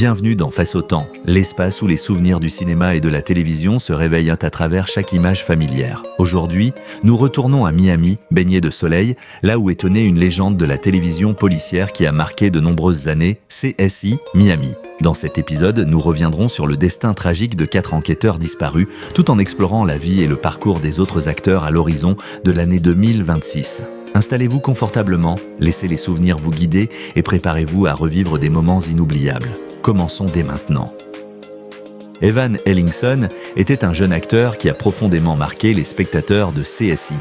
Bienvenue dans Face au temps, l'espace où les souvenirs du cinéma et de la télévision se réveillent à travers chaque image familière. Aujourd'hui, nous retournons à Miami, baigné de soleil, là où est née une légende de la télévision policière qui a marqué de nombreuses années, CSI Miami. Dans cet épisode, nous reviendrons sur le destin tragique de 4 enquêteurs disparus, tout en explorant la vie et le parcours des autres acteurs à l'horizon de l'année 2026. Installez-vous confortablement, laissez les souvenirs vous guider et préparez-vous à revivre des moments inoubliables. Commençons dès maintenant. Evan Ellingson était un jeune acteur qui a profondément marqué les spectateurs de CSI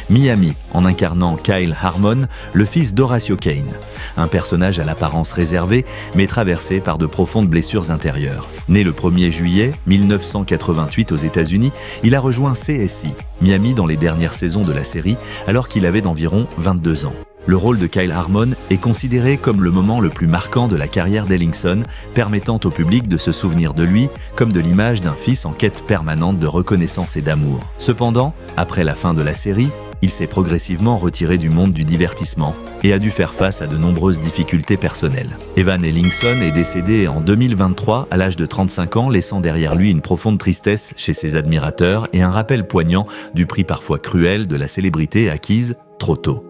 Miami en incarnant Kyle Harmon, le fils d'Horatio Kane, un personnage à l'apparence réservée mais traversé par de profondes blessures intérieures. Né le 1er juillet 1988 aux États-Unis, il a rejoint CSI Miami dans les dernières saisons de la série alors qu'il avait d'environ 22 ans. Le rôle de Kyle Harmon est considéré comme le moment le plus marquant de la carrière d'Ellingson, permettant au public de se souvenir de lui comme de l'image d'un fils en quête permanente de reconnaissance et d'amour. Cependant, après la fin de la série, il s'est progressivement retiré du monde du divertissement et a dû faire face à de nombreuses difficultés personnelles. Evan Ellingson est décédé en 2023 à l'âge de 35 ans, laissant derrière lui une profonde tristesse chez ses admirateurs et un rappel poignant du prix parfois cruel de la célébrité acquise trop tôt.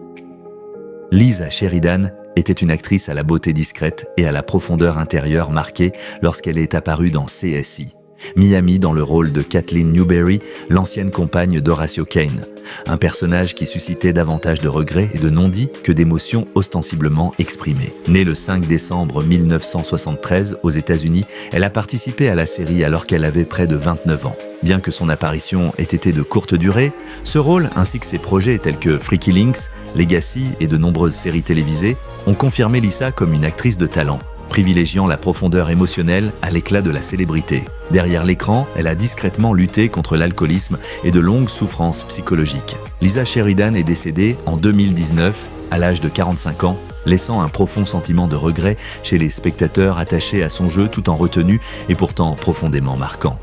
Lisa Sheridan était une actrice à la beauté discrète et à la profondeur intérieure marquée lorsqu'elle est apparue dans CSI Miami dans le rôle de Kathleen Newberry, l'ancienne compagne d'Horatio Kane, un personnage qui suscitait davantage de regrets et de non-dits que d'émotions ostensiblement exprimées. Née le 5 décembre 1973 aux États-Unis, elle a participé à la série alors qu'elle avait près de 29 ans. Bien que son apparition ait été de courte durée, ce rôle ainsi que ses projets tels que Freaky Links, Legacy et de nombreuses séries télévisées ont confirmé Lisa comme une actrice de talent, privilégiant la profondeur émotionnelle à l'éclat de la célébrité. Derrière l'écran, elle a discrètement lutté contre l'alcoolisme et de longues souffrances psychologiques. Lisa Sheridan est décédée en 2019, à l'âge de 45 ans, laissant un profond sentiment de regret chez les spectateurs attachés à son jeu tout en retenue et pourtant profondément marquant.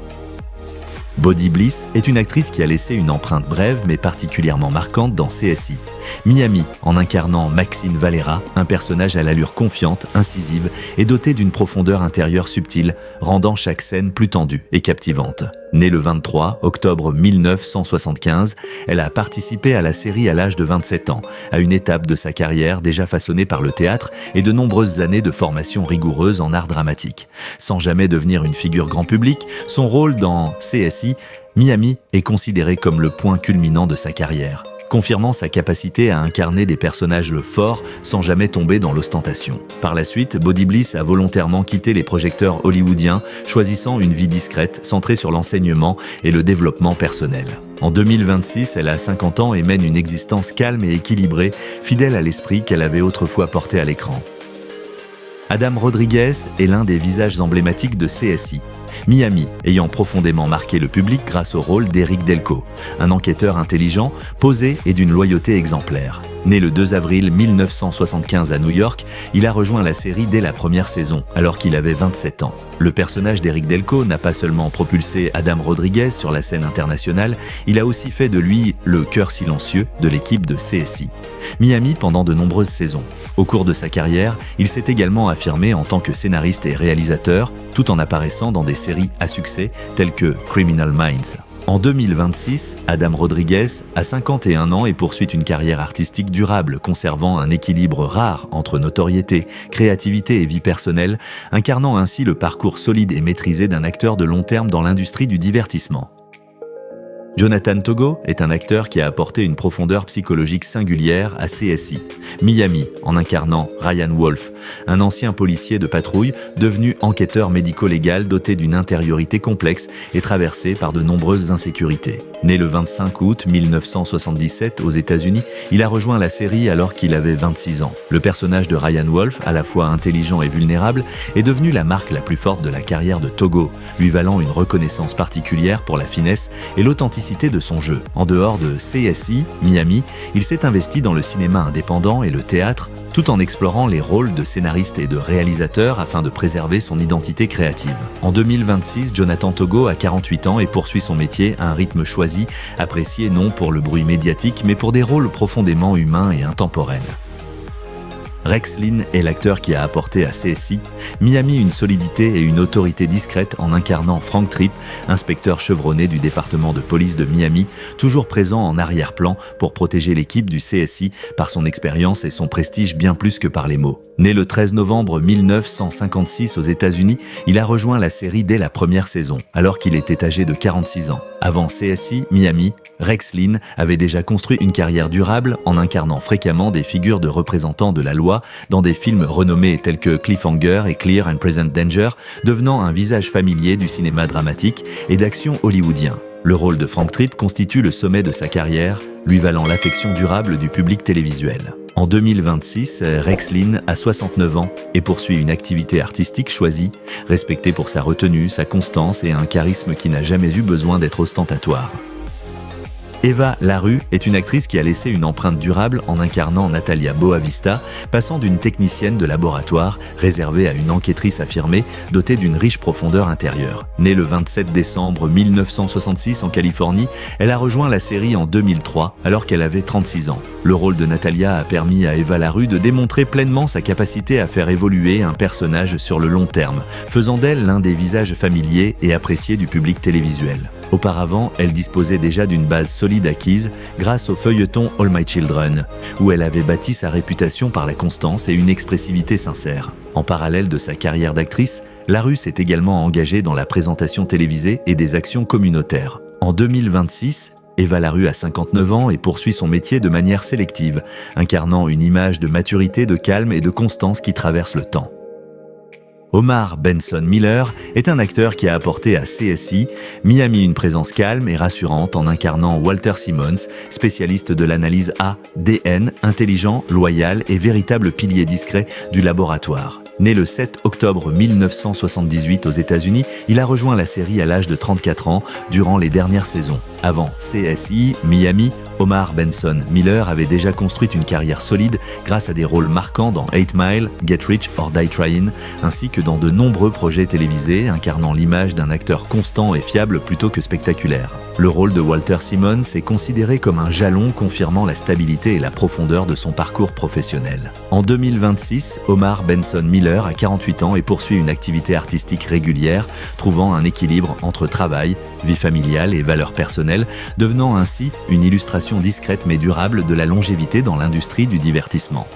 Bobby Bliss est une actrice qui a laissé une empreinte brève mais particulièrement marquante dans CSI Miami en incarnant Maxine Valera, un personnage à l'allure confiante, incisive et doté d'une profondeur intérieure subtile, rendant chaque scène plus tendue et captivante. Née le 23 octobre 1975, elle a participé à la série à l'âge de 27 ans, à une étape de sa carrière déjà façonnée par le théâtre et de nombreuses années de formation rigoureuse en art dramatique. Sans jamais devenir une figure grand public, son rôle dans CSI Miami est considéré comme le point culminant de sa carrière, confirmant sa capacité à incarner des personnages forts sans jamais tomber dans l'ostentation. Par la suite, Bobby Bliss a volontairement quitté les projecteurs hollywoodiens, choisissant une vie discrète, centrée sur l'enseignement et le développement personnel. En 2026, elle a 50 ans et mène une existence calme et équilibrée, fidèle à l'esprit qu'elle avait autrefois porté à l'écran. Adam Rodriguez est l'un des visages emblématiques de CSI Miami, ayant profondément marqué le public grâce au rôle d'Eric Delco, un enquêteur intelligent, posé et d'une loyauté exemplaire. Né le 2 avril 1975 à New York, il a rejoint la série dès la première saison, alors qu'il avait 27 ans. Le personnage d'Eric Delco n'a pas seulement propulsé Adam Rodriguez sur la scène internationale, il a aussi fait de lui le cœur silencieux de l'équipe de CSI Miami pendant de nombreuses saisons. Au cours de sa carrière, il s'est également affirmé en tant que scénariste et réalisateur, tout en apparaissant dans des séries à succès telles que Criminal Minds. En 2026, Adam Rodriguez a 51 ans et poursuit une carrière artistique durable, conservant un équilibre rare entre notoriété, créativité et vie personnelle, incarnant ainsi le parcours solide et maîtrisé d'un acteur de long terme dans l'industrie du divertissement. Jonathan Togo est un acteur qui a apporté une profondeur psychologique singulière à CSI Miami en incarnant Ryan Wolf, un ancien policier de patrouille devenu enquêteur médico-légal doté d'une intériorité complexe et traversé par de nombreuses insécurités. Né le 25 août 1977 aux États-Unis, il a rejoint la série alors qu'il avait 26 ans. Le personnage de Ryan Wolf, à la fois intelligent et vulnérable, est devenu la marque la plus forte de la carrière de Togo, lui valant une reconnaissance particulière pour la finesse et l'authenticité de son jeu. En dehors de CSI Miami, il s'est investi dans le cinéma indépendant et le théâtre, tout en explorant les rôles de scénariste et de réalisateur afin de préserver son identité créative. En 2026, Jonathan Togo a 48 ans et poursuit son métier à un rythme choisi, apprécié non pour le bruit médiatique mais pour des rôles profondément humains et intemporels. Rex Linn est l'acteur qui a apporté à CSI Miami une solidité et une autorité discrète en incarnant Frank Tripp, inspecteur chevronné du département de police de Miami, toujours présent en arrière-plan pour protéger l'équipe du CSI par son expérience et son prestige bien plus que par les mots. Né le 13 novembre 1956 aux États-Unis, il a rejoint la série dès la première saison, alors qu'il était âgé de 46 ans. Avant CSI Miami, Rex Linn avait déjà construit une carrière durable en incarnant fréquemment des figures de représentants de la loi dans des films renommés tels que Cliffhanger et Clear and Present Danger, devenant un visage familier du cinéma dramatique et d'action hollywoodien. Le rôle de Frank Tripp constitue le sommet de sa carrière, lui valant l'affection durable du public télévisuel. En 2026, Rex Linn a 69 ans et poursuit une activité artistique choisie, respectée pour sa retenue, sa constance et un charisme qui n'a jamais eu besoin d'être ostentatoire. Eva LaRue est une actrice qui a laissé une empreinte durable en incarnant Natalia Boavista, passant d'une technicienne de laboratoire réservée à une enquêtrice affirmée, dotée d'une riche profondeur intérieure. Née le 27 décembre 1966 en Californie, elle a rejoint la série en 2003 alors qu'elle avait 36 ans. Le rôle de Natalia a permis à Eva LaRue de démontrer pleinement sa capacité à faire évoluer un personnage sur le long terme, faisant d'elle l'un des visages familiers et appréciés du public télévisuel. Auparavant, elle disposait déjà d'une base solide acquise grâce au feuilleton All My Children, où elle avait bâti sa réputation par la constance et une expressivité sincère. En parallèle de sa carrière d'actrice, LaRue s'est également engagée dans la présentation télévisée et des actions communautaires. En 2026, Eva LaRue a 59 ans et poursuit son métier de manière sélective, incarnant une image de maturité, de calme et de constance qui traverse le temps. Omar Benson Miller est un acteur qui a apporté à CSI Miami une présence calme et rassurante en incarnant Walter Simmons, spécialiste de l'analyse ADN, intelligent, loyal et véritable pilier discret du laboratoire. Né le 7 octobre 1978 aux États-Unis, il a rejoint la série à l'âge de 34 ans durant les dernières saisons. Avant CSI Miami, Omar Benson Miller avait déjà construit une carrière solide grâce à des rôles marquants dans 8 Mile, Get Rich or Die Tryin', ainsi que dans de nombreux projets télévisés incarnant l'image d'un acteur constant et fiable plutôt que spectaculaire. Le rôle de Walter Simmons est considéré comme un jalon confirmant la stabilité et la profondeur de son parcours professionnel. En 2026, Omar Benson Miller a 48 ans et poursuit une activité artistique régulière, trouvant un équilibre entre travail, vie familiale et valeurs personnelles, devenant ainsi une illustration discrète mais durable de la longévité dans l'industrie du divertissement.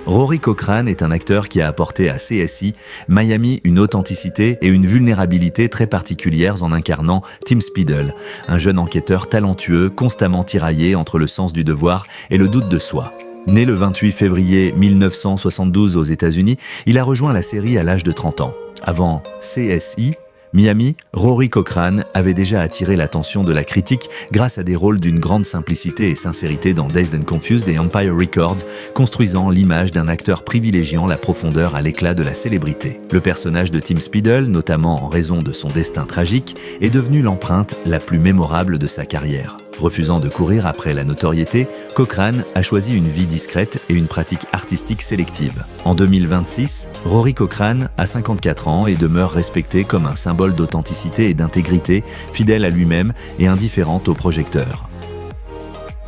Rory Cochrane est un acteur qui a apporté à CSI Miami une authenticité et une vulnérabilité très particulières en incarnant Tim Speedle, un jeune enquêteur talentueux constamment tiraillé entre le sens du devoir et le doute de soi. Né le 28 février 1972 aux États-Unis, il a rejoint la série à l'âge de 30 ans. Avant CSI Miami, Rory Cochrane avait déjà attiré l'attention de la critique grâce à des rôles d'une grande simplicité et sincérité dans Dazed and Confused et Empire Records, construisant l'image d'un acteur privilégiant la profondeur à l'éclat de la célébrité. Le personnage de Tim Speedle, notamment en raison de son destin tragique, est devenu l'empreinte la plus mémorable de sa carrière. Refusant de courir après la notoriété, Cochrane a choisi une vie discrète et une pratique artistique sélective. En 2026, Rory Cochrane a 54 ans et demeure respecté comme un symbole d'authenticité et d'intégrité, fidèle à lui-même et indifférent aux projecteurs.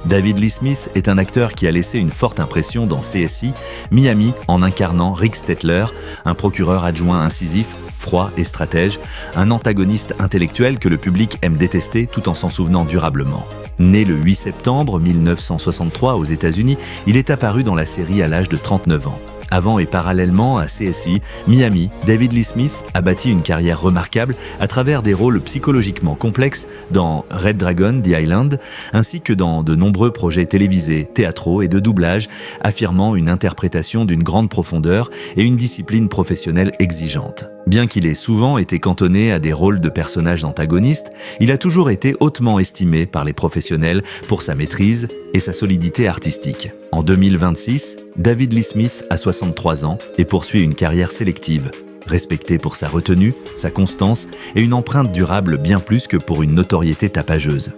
David Lee Smith est un acteur qui a laissé une forte impression dans CSI Miami en incarnant Rick Stettler, un procureur adjoint incisif, froid et stratège, un antagoniste intellectuel que le public aime détester tout en s'en souvenant durablement. Né le 8 septembre 1963 aux États-Unis, il est apparu dans la série à l'âge de 39 ans. Avant et parallèlement à CSI Miami, David Lee Smith a bâti une carrière remarquable à travers des rôles psychologiquement complexes dans Red Dragon, The Island, ainsi que dans de nombreux projets télévisés, théâtraux et de doublage, affirmant une interprétation d'une grande profondeur et une discipline professionnelle exigeante. Bien qu'il ait souvent été cantonné à des rôles de personnages antagonistes, il a toujours été hautement estimé par les professionnels pour sa maîtrise et sa solidité artistique. En 2026, David Lee Smith a 63 ans et poursuit une carrière sélective, respecté pour sa retenue, sa constance et une empreinte durable bien plus que pour une notoriété tapageuse.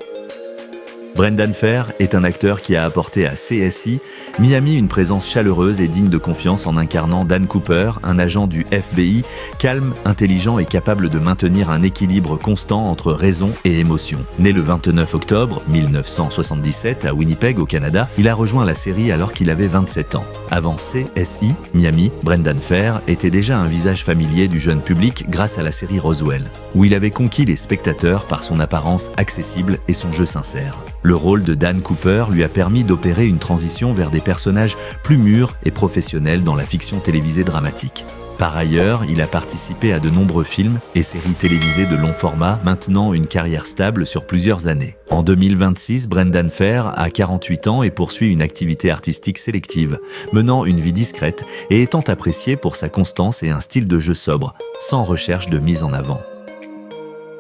Brendan Fehr est un acteur qui a apporté à CSI Miami une présence chaleureuse et digne de confiance en incarnant Dan Cooper, un agent du FBI, calme, intelligent et capable de maintenir un équilibre constant entre raison et émotion. Né le 29 octobre 1977 à Winnipeg au Canada, il a rejoint la série alors qu'il avait 27 ans. Avant CSI Miami, Brendan Fehr était déjà un visage familier du jeune public grâce à la série Roswell, où il avait conquis les spectateurs par son apparence accessible et son jeu sincère. Le rôle de Dan Cooper lui a permis d'opérer une transition vers des personnages plus mûrs et professionnels dans la fiction télévisée dramatique. Par ailleurs, il a participé à de nombreux films et séries télévisées de long format, maintenant une carrière stable sur plusieurs années. En 2026, Brendan Fehr a 48 ans et poursuit une activité artistique sélective, menant une vie discrète et étant apprécié pour sa constance et un style de jeu sobre, sans recherche de mise en avant.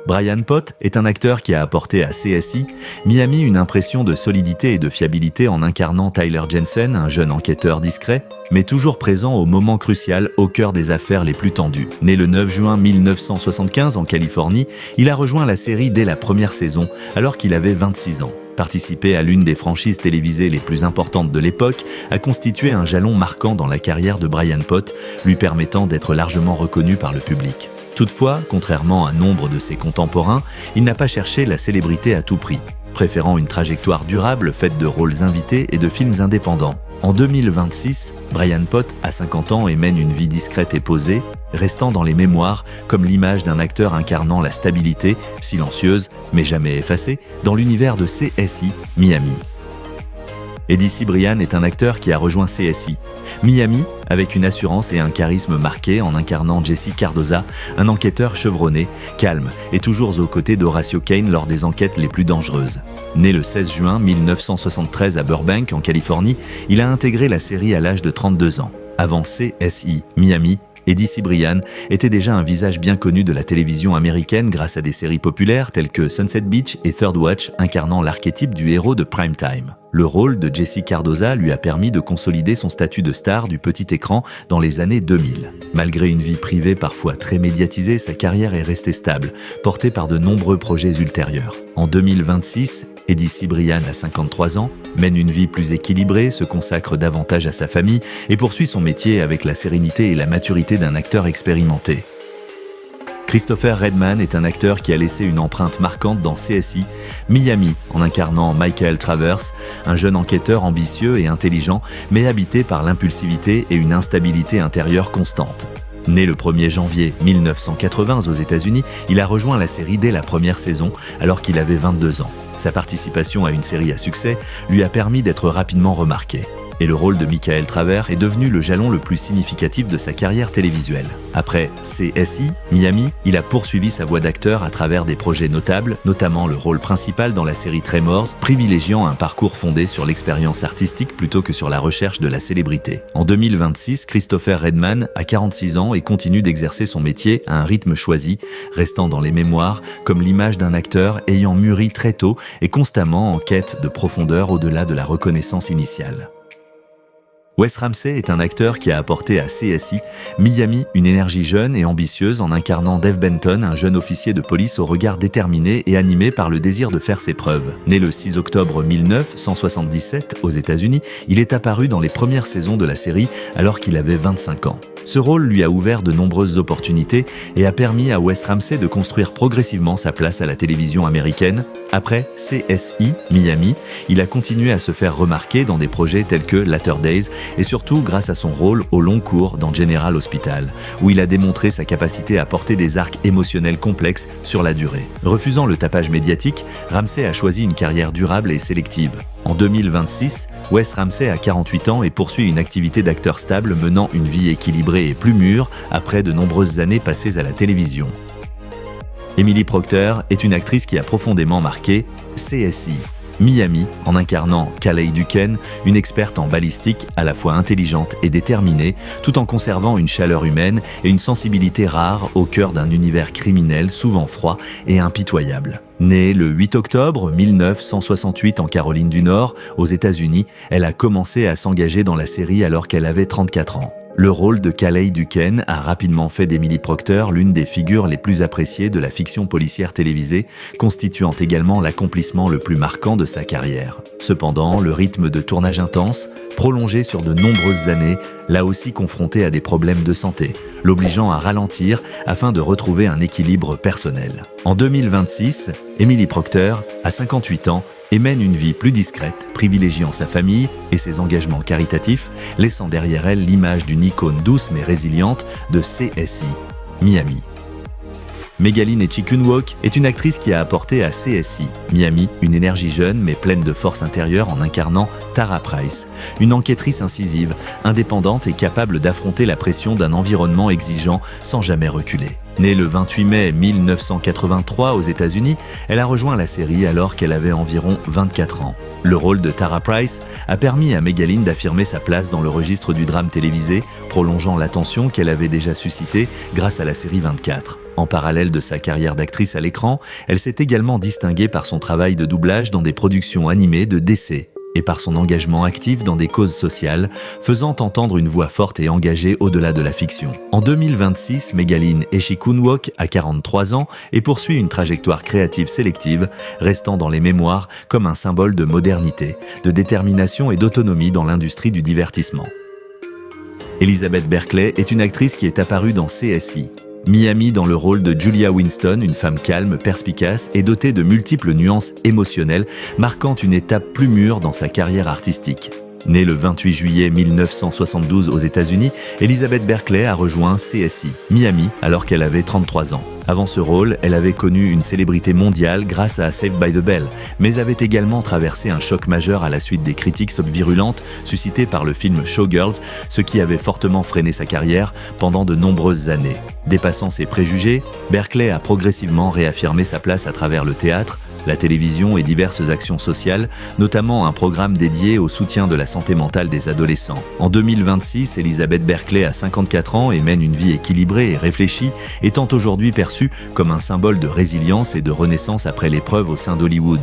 Brian Pott est un acteur qui a apporté à CSI Miami une impression de solidité et de fiabilité en incarnant Tyler Jensen, un jeune enquêteur discret, mais toujours présent au moment crucial au cœur des affaires les plus tendues. Né le 9 juin 1975 en Californie, il a rejoint la série dès la première saison, alors qu'il avait 26 ans. Participer à l'une des franchises télévisées les plus importantes de l'époque a constitué un jalon marquant dans la carrière de Brian Pott, lui permettant d'être largement reconnu par le public. Toutefois, contrairement à nombre de ses contemporains, il n'a pas cherché la célébrité à tout prix, préférant une trajectoire durable faite de rôles invités et de films indépendants. En 2026, Brian Pott a 50 ans et mène une vie discrète et posée, restant dans les mémoires comme l'image d'un acteur incarnant la stabilité, silencieuse mais jamais effacée, dans l'univers de CSI Miami. Eddie Cibrian est un acteur qui a rejoint CSI Miami avec une assurance et un charisme marqué en incarnant Jesse Cardoza, un enquêteur chevronné, calme et toujours aux côtés d'Horatio Caine lors des enquêtes les plus dangereuses. Né le 16 juin 1973 à Burbank, en Californie, il a intégré la série à l'âge de 32 ans. Avant CSI Miami, Eddie Cibrian était déjà un visage bien connu de la télévision américaine grâce à des séries populaires telles que Sunset Beach et Third Watch, incarnant l'archétype du héros de prime time. Le rôle de Jesse Cardoza lui a permis de consolider son statut de star du petit écran dans les années 2000. Malgré une vie privée parfois très médiatisée, sa carrière est restée stable, portée par de nombreux projets ultérieurs. En 2026, Eddie Cibrian a 53 ans, mène une vie plus équilibrée, se consacre davantage à sa famille et poursuit son métier avec la sérénité et la maturité d'un acteur expérimenté. Christopher Redman est un acteur qui a laissé une empreinte marquante dans CSI Miami en incarnant Michael Travers, un jeune enquêteur ambitieux et intelligent, mais habité par l'impulsivité et une instabilité intérieure constante. Né le 1er janvier 1980 aux États-Unis, il a rejoint la série dès la première saison alors qu'il avait 22 ans. Sa participation à une série à succès lui a permis d'être rapidement remarqué. Et le rôle de Michael Travers est devenu le jalon le plus significatif de sa carrière télévisuelle. Après CSI Miami, il a poursuivi sa voie d'acteur à travers des projets notables, notamment le rôle principal dans la série Tremors, privilégiant un parcours fondé sur l'expérience artistique plutôt que sur la recherche de la célébrité. En 2026, Christopher Redman a 46 ans et continue d'exercer son métier à un rythme choisi, restant dans les mémoires comme l'image d'un acteur ayant mûri très tôt et constamment en quête de profondeur au-delà de la reconnaissance initiale. Wes Ramsey est un acteur qui a apporté à CSI Miami une énergie jeune et ambitieuse en incarnant Dave Benton, un jeune officier de police au regard déterminé et animé par le désir de faire ses preuves. Né le 6 octobre 1977 aux États-Unis, il est apparu dans les premières saisons de la série alors qu'il avait 25 ans. Ce rôle lui a ouvert de nombreuses opportunités et a permis à Wes Ramsey de construire progressivement sa place à la télévision américaine. Après CSI Miami, il a continué à se faire remarquer dans des projets tels que Latter Days et surtout grâce à son rôle au long cours dans General Hospital, où il a démontré sa capacité à porter des arcs émotionnels complexes sur la durée. Refusant le tapage médiatique, Ramsey a choisi une carrière durable et sélective. En 2026, Wes Ramsey a 48 ans et poursuit une activité d'acteur stable menant une vie équilibrée et plus mûre après de nombreuses années passées à la télévision. Emily Procter est une actrice qui a profondément marqué CSI Miami en incarnant Calais Duquesne, une experte en balistique à la fois intelligente et déterminée, tout en conservant une chaleur humaine et une sensibilité rare au cœur d'un univers criminel souvent froid et impitoyable. Née le 8 octobre 1968 en Caroline du Nord, aux États-Unis, elle a commencé à s'engager dans la série alors qu'elle avait 34 ans. Le rôle de Calais Duquesne a rapidement fait d'Emily Procter l'une des figures les plus appréciées de la fiction policière télévisée, constituant également l'accomplissement le plus marquant de sa carrière. Cependant, le rythme de tournage intense, prolongé sur de nombreuses années, l'a aussi confronté à des problèmes de santé, l'obligeant à ralentir afin de retrouver un équilibre personnel. En 2026, Emily Procter a 58 ans et mène une vie plus discrète, privilégiant sa famille et ses engagements caritatifs, laissant derrière elle l'image d'une icône douce mais résiliente de CSI Miami. Megaline Echikunwoke est une actrice qui a apporté à CSI Miami une énergie jeune mais pleine de force intérieure en incarnant Tara Price, une enquêtrice incisive, indépendante et capable d'affronter la pression d'un environnement exigeant sans jamais reculer. Née le 28 mai 1983 aux États-Unis, elle a rejoint la série alors qu'elle avait environ 24 ans. Le rôle de Tara Price a permis à Megaline d'affirmer sa place dans le registre du drame télévisé, prolongeant l'attention qu'elle avait déjà suscitée grâce à la série 24. En parallèle de sa carrière d'actrice à l'écran, elle s'est également distinguée par son travail de doublage dans des productions animées de DC et par son engagement actif dans des causes sociales, faisant entendre une voix forte et engagée au-delà de la fiction. En 2026, Megaline Echikunwoke a 43 ans et poursuit une trajectoire créative sélective, restant dans les mémoires comme un symbole de modernité, de détermination et d'autonomie dans l'industrie du divertissement. Elizabeth Berkley est une actrice qui est apparue dans CSI Miami dans le rôle de Julia Winston, une femme calme, perspicace et dotée de multiples nuances émotionnelles, marquant une étape plus mûre dans sa carrière artistique. Née le 28 juillet 1972 aux États-Unis, Elizabeth Berkley a rejoint CSI Miami alors qu'elle avait 33 ans. Avant ce rôle, elle avait connu une célébrité mondiale grâce à Saved by the Bell, mais avait également traversé un choc majeur à la suite des critiques virulentes suscitées par le film Showgirls, ce qui avait fortement freiné sa carrière pendant de nombreuses années. Dépassant ses préjugés, Berkley a progressivement réaffirmé sa place à travers le théâtre, la télévision et diverses actions sociales, notamment un programme dédié au soutien de la santé mentale des adolescents. En 2026, Elizabeth Berkley a 54 ans et mène une vie équilibrée et réfléchie, étant aujourd'hui perçue comme un symbole de résilience et de renaissance après l'épreuve au sein d'Hollywood.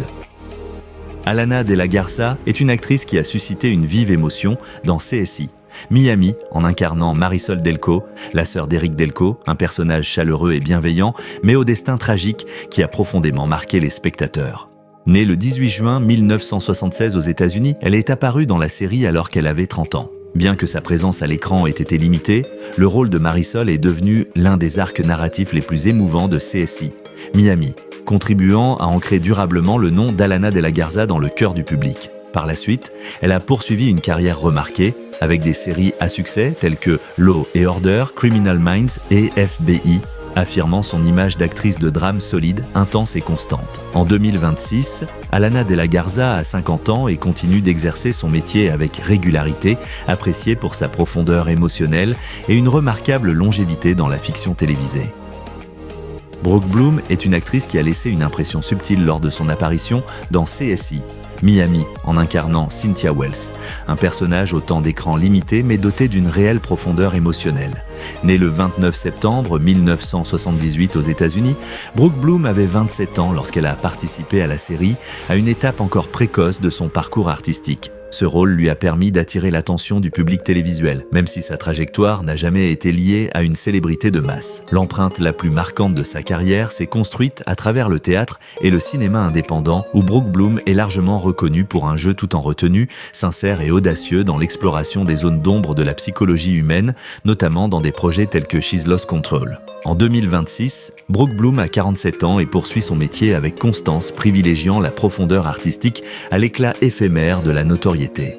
Alana de la Garza est une actrice qui a suscité une vive émotion dans CSI Miami, en incarnant Marisol Delco, la sœur d'Eric Delco, un personnage chaleureux et bienveillant, mais au destin tragique qui a profondément marqué les spectateurs. Née le 18 juin 1976 aux États-Unis, elle est apparue dans la série alors qu'elle avait 30 ans. Bien que sa présence à l'écran ait été limitée, le rôle de Marisol est devenu l'un des arcs narratifs les plus émouvants de CSI Miami, contribuant à ancrer durablement le nom d'Alana de la Garza dans le cœur du public. Par la suite, elle a poursuivi une carrière remarquée, avec des séries à succès telles que Law & Order, Criminal Minds et FBI, affirmant son image d'actrice de drame solide, intense et constante. En 2026, Alana de la Garza a 50 ans et continue d'exercer son métier avec régularité, appréciée pour sa profondeur émotionnelle et une remarquable longévité dans la fiction télévisée. Brooke Bloom est une actrice qui a laissé une impression subtile lors de son apparition dans CSI Miami, en incarnant Cynthia Wells, un personnage au temps d'écran limité mais doté d'une réelle profondeur émotionnelle. Née le 29 septembre 1978 aux États-Unis, Brooke Bloom avait 27 ans lorsqu'elle a participé à la série, à une étape encore précoce de son parcours artistique. Ce rôle lui a permis d'attirer l'attention du public télévisuel, même si sa trajectoire n'a jamais été liée à une célébrité de masse. L'empreinte la plus marquante de sa carrière s'est construite à travers le théâtre et le cinéma indépendant, où Brooke Bloom est largement reconnue pour un jeu tout en retenue, sincère et audacieux dans l'exploration des zones d'ombre de la psychologie humaine, notamment dans des projets tels que She's Lost Control. En 2026, Brooke Bloom a 47 ans et poursuit son métier avec constance, privilégiant la profondeur artistique à l'éclat éphémère de la notoriété.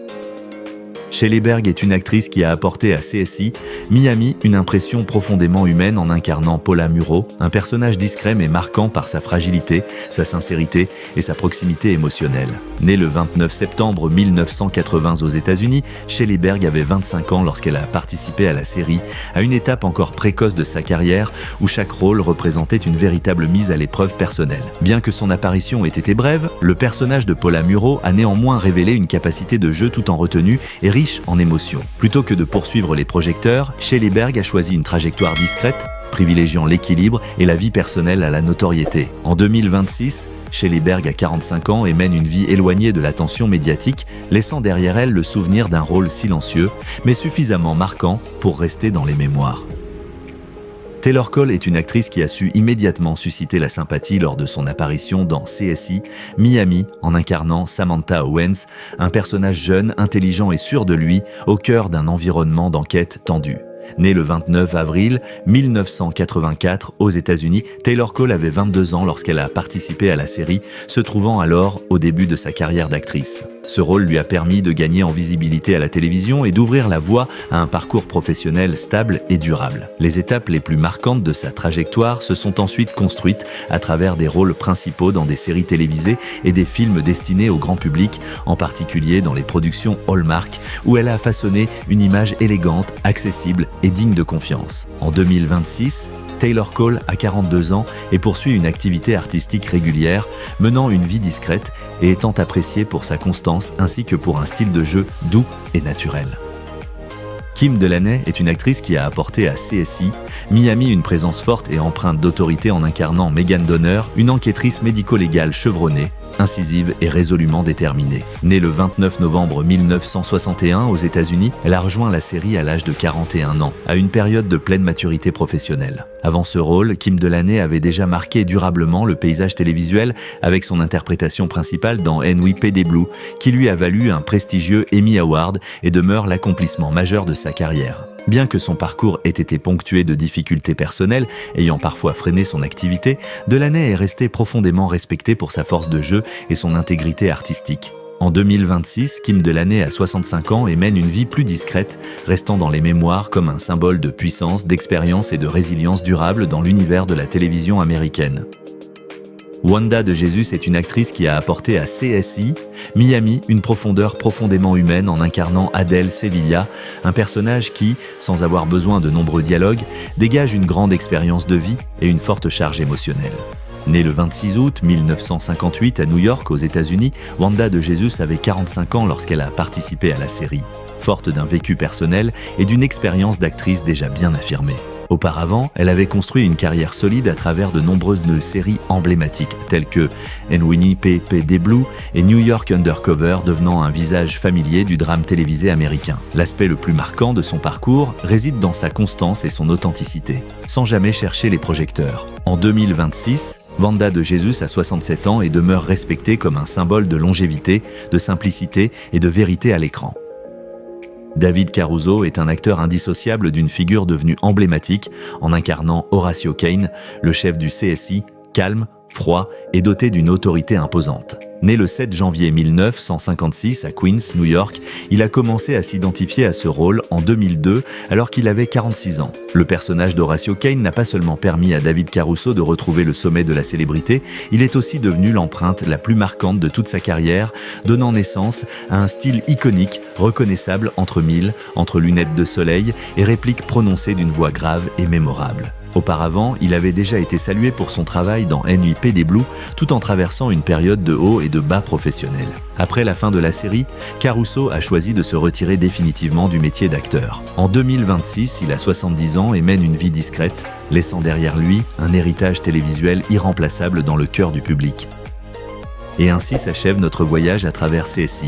Shelley Berg est une actrice qui a apporté à CSI Miami une impression profondément humaine en incarnant Paula Muro, un personnage discret mais marquant par sa fragilité, sa sincérité et sa proximité émotionnelle. Née le 29 septembre 1980 aux États-Unis, Shelley Berg avait 25 ans lorsqu'elle a participé à la série, à une étape encore précoce de sa carrière où chaque rôle représentait une véritable mise à l'épreuve personnelle. Bien que son apparition ait été brève, le personnage de Paula Muro a néanmoins révélé une capacité de jeu tout en retenue et riche en émotions. Plutôt que de poursuivre les projecteurs, Shelley Berg a choisi une trajectoire discrète, privilégiant l'équilibre et la vie personnelle à la notoriété. En 2026, Shelley Berg a 45 ans et mène une vie éloignée de l'attention médiatique, laissant derrière elle le souvenir d'un rôle silencieux, mais suffisamment marquant pour rester dans les mémoires. Taylor Cole est une actrice qui a su immédiatement susciter la sympathie lors de son apparition dans CSI Miami en incarnant Samantha Owens, un personnage jeune, intelligent et sûr de lui, au cœur d'un environnement d'enquête tendu. Née le 29 avril 1984 aux États-Unis, Taylor Cole avait 22 ans lorsqu'elle a participé à la série, se trouvant alors au début de sa carrière d'actrice. Ce rôle lui a permis de gagner en visibilité à la télévision et d'ouvrir la voie à un parcours professionnel stable et durable. Les étapes les plus marquantes de sa trajectoire se sont ensuite construites à travers des rôles principaux dans des séries télévisées et des films destinés au grand public, en particulier dans les productions Hallmark, où elle a façonné une image élégante, accessible et digne de confiance. En 2026, Taylor Cole a 42 ans et poursuit une activité artistique régulière, menant une vie discrète et étant appréciée pour sa constance ainsi que pour un style de jeu doux et naturel. Kim Delaney est une actrice qui a apporté à CSI Miami une présence forte et empreinte d'autorité en incarnant Megan Donner, une enquêtrice médico-légale chevronnée, incisive et résolument déterminée. Née le 29 novembre 1961 aux États-Unis, elle a rejoint la série à l'âge de 41 ans, à une période de pleine maturité professionnelle. Avant ce rôle, Kim Delaney avait déjà marqué durablement le paysage télévisuel avec son interprétation principale dans NYPD Blue, qui lui a valu un prestigieux Emmy Award et demeure l'accomplissement majeur de sa carrière. Bien que son parcours ait été ponctué de difficultés personnelles, ayant parfois freiné son activité, Delaney est restée profondément respectée pour sa force de jeu et son intégrité artistique. En 2026, Kim Delaney a 65 ans et mène une vie plus discrète, restant dans les mémoires comme un symbole de puissance, d'expérience et de résilience durable dans l'univers de la télévision américaine. Wanda de Jesus est une actrice qui a apporté à CSI Miami une profondeur profondément humaine en incarnant Adele Sevilla, un personnage qui, sans avoir besoin de nombreux dialogues, dégage une grande expérience de vie et une forte charge émotionnelle. Née le 26 août 1958 à New York, aux États-Unis, Wanda de Jesus avait 45 ans lorsqu'elle a participé à la série, forte d'un vécu personnel et d'une expérience d'actrice déjà bien affirmée. Auparavant, elle avait construit une carrière solide à travers de nombreuses séries emblématiques telles que NYPD Blue et New York Undercover, devenant un visage familier du drame télévisé américain. L'aspect le plus marquant de son parcours réside dans sa constance et son authenticité, sans jamais chercher les projecteurs. En 2026, Wanda de Jesus a 67 ans et demeure respectée comme un symbole de longévité, de simplicité et de vérité à l'écran. David Caruso est un acteur indissociable d'une figure devenue emblématique en incarnant Horatio Kane, le chef du CSI, calme, froid et doté d'une autorité imposante. Né le 7 janvier 1956 à Queens, New York, il a commencé à s'identifier à ce rôle en 2002 alors qu'il avait 46 ans. Le personnage d'Horatio Kane n'a pas seulement permis à David Caruso de retrouver le sommet de la célébrité, il est aussi devenu l'empreinte la plus marquante de toute sa carrière, donnant naissance à un style iconique, reconnaissable entre mille, entre lunettes de soleil et répliques prononcées d'une voix grave et mémorable. Auparavant, il avait déjà été salué pour son travail dans NYPD Blue, tout en traversant une période de hauts et de bas professionnels. Après la fin de la série, Caruso a choisi de se retirer définitivement du métier d'acteur. En 2026, il a 70 ans et mène une vie discrète, laissant derrière lui un héritage télévisuel irremplaçable dans le cœur du public. Et ainsi s'achève notre voyage à travers CSI.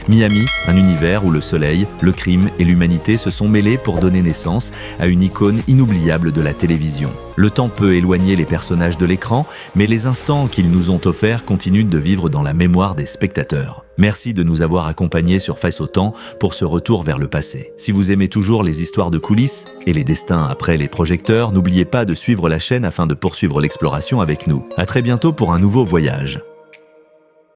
Miami, un univers où le soleil, le crime et l'humanité se sont mêlés pour donner naissance à une icône inoubliable de la télévision. Le temps peut éloigner les personnages de l'écran, mais les instants qu'ils nous ont offerts continuent de vivre dans la mémoire des spectateurs. Merci de nous avoir accompagnés sur Face au temps pour ce retour vers le passé. Si vous aimez toujours les histoires de coulisses et les destins après les projecteurs, n'oubliez pas de suivre la chaîne afin de poursuivre l'exploration avec nous. À très bientôt pour un nouveau voyage.